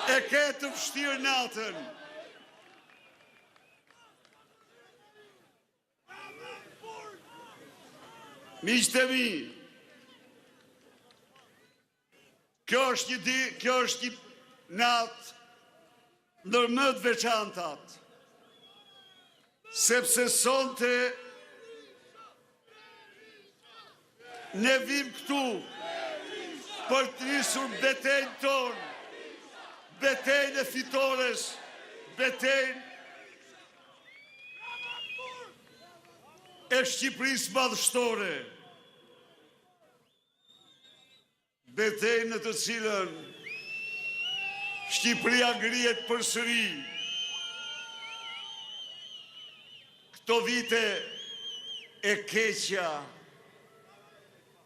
E ke të vështirë natën. Miqtë e mi, kjo është një natë ndër më të veçantat, sepse sonte ne vim këtu për të nisur betejën tonë, betejën e fitores, betejën e Shqipërisë madhështore, betejën në të cilën Shqipëria ngrihet përsëri. Këto vite e keqja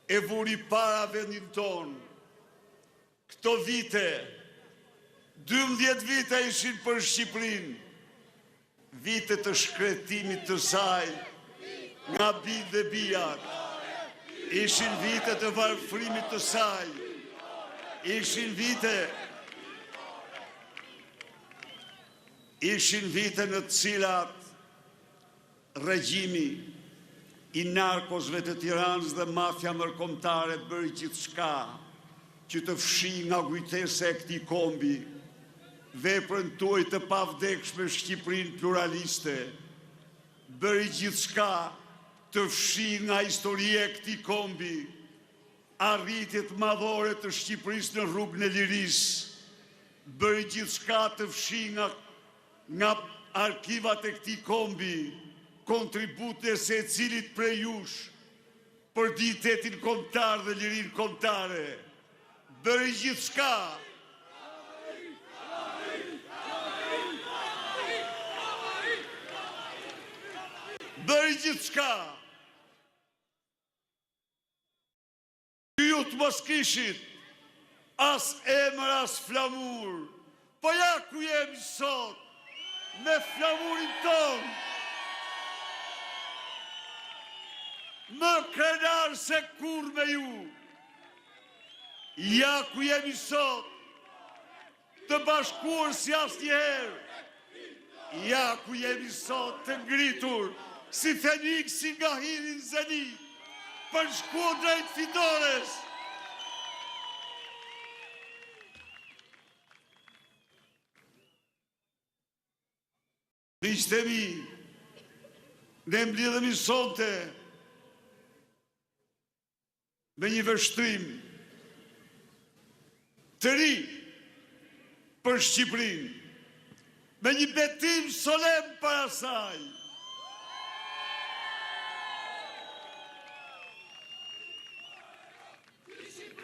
e vuri para vendin tonë. Këto vite, 12 vite ishin për Shqipërinë, vite të shkretimit të saj nga bijtë dhe bijat, ishin vite të varfërimit të saj, ishin vite në të cilat regjimi i narkosve të Tiranës dhe mafia ndërkombëtare bëri gjithçka që të fshi nga kujtesa e këtij kombi veprën tuaj të pavdekshme Shqipërinë pluraliste, bëri gjithçka të fshi nga historia e këtij kombi arritjet madhore të Shqipërisë në rrugën e lirisë, bëri gjithçka të fshi nga arkivat e këtij kombi kontributet e secilit prej jush për dignitetin kombëtar dhe lirinë kombëtare. Bëri gjithçka ju të mos kishit as emër as flamur, po ja ku jemi sot me flamurin ton, më krenar se kur me ju. Ja ku jemi sot, të bashkuar si asnjëherë. Ja ku jemi sot, të ngritur si Feniksi nga hiri në zenit, për shkuar drejt fitores. Miqtë e mi, ne mbledhemi sonte me një vështrim të ri për Shqipërinë, me një betim solem para saj.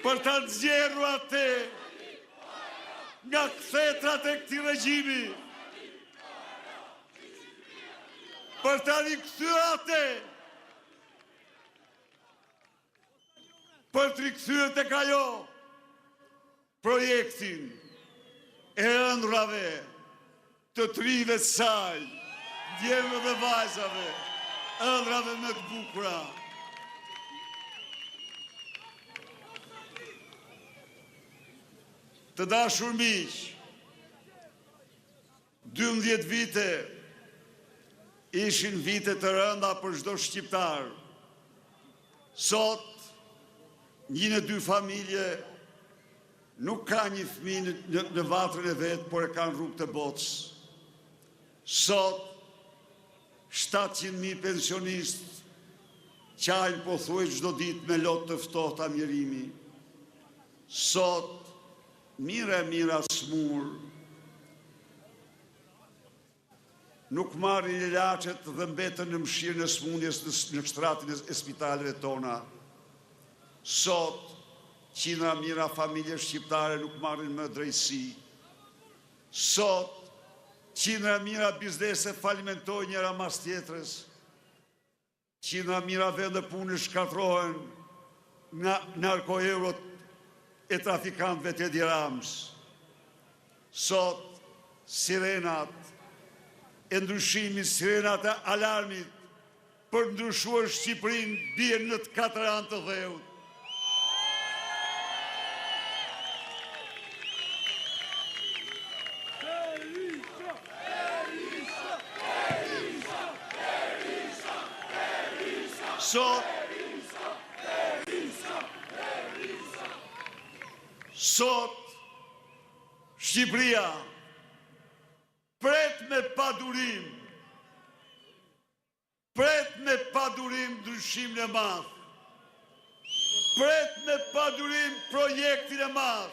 Për ta nxjerrur atë nga kthetrat e këtij regjimi, për ta rikthyer atë, për të rikthyer tek ajo projektin e ëndrave të trive të saj, djemve dhe vajzave, ëndrave më të bukura. Të dashur miq, 12 vite ishin vite të rënda për çdo shqiptar. Sot, 1 në 2 familje nuk ka një fëmijë në vatrën e vet, por e kanë rrugë të botës. Sot, 700.000 pensionistë qajnë pothuajse çdo ditë me lot të ftohta mjerimi. Sot, mira smur nuk marrin ilaçet dhe mbeten në mshirën e smundjes në shtratin e spitaleve tona. Sot, qindra mira familje shqiptare nuk marrin më drejtësi. Sot, qindra mira biznese falimentojnë njëra mas tjetrës. Qindra mira vende pune shkatrohen nga narkoeurot e trafikantëve të Edi Ramës. Sot, sirenat e ndryshimit, sirenat e alarmit për ndryshuar Shqipërinë bien në të 4 anë të dheut. Sot Shqipëria pret me padurim ndryshimin e madh, pret me padurim projektin e madh,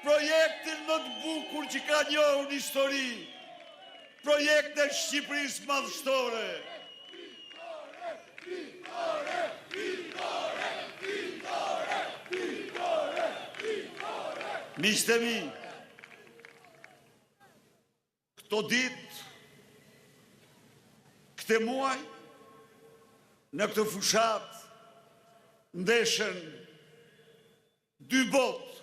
projektin më të bukur që ka njohur në histori, projektin e Shqipërisë madhështore. Miqtë e mi, këto ditë, këte muaj, në këtë fushat, ndeshen dy botë.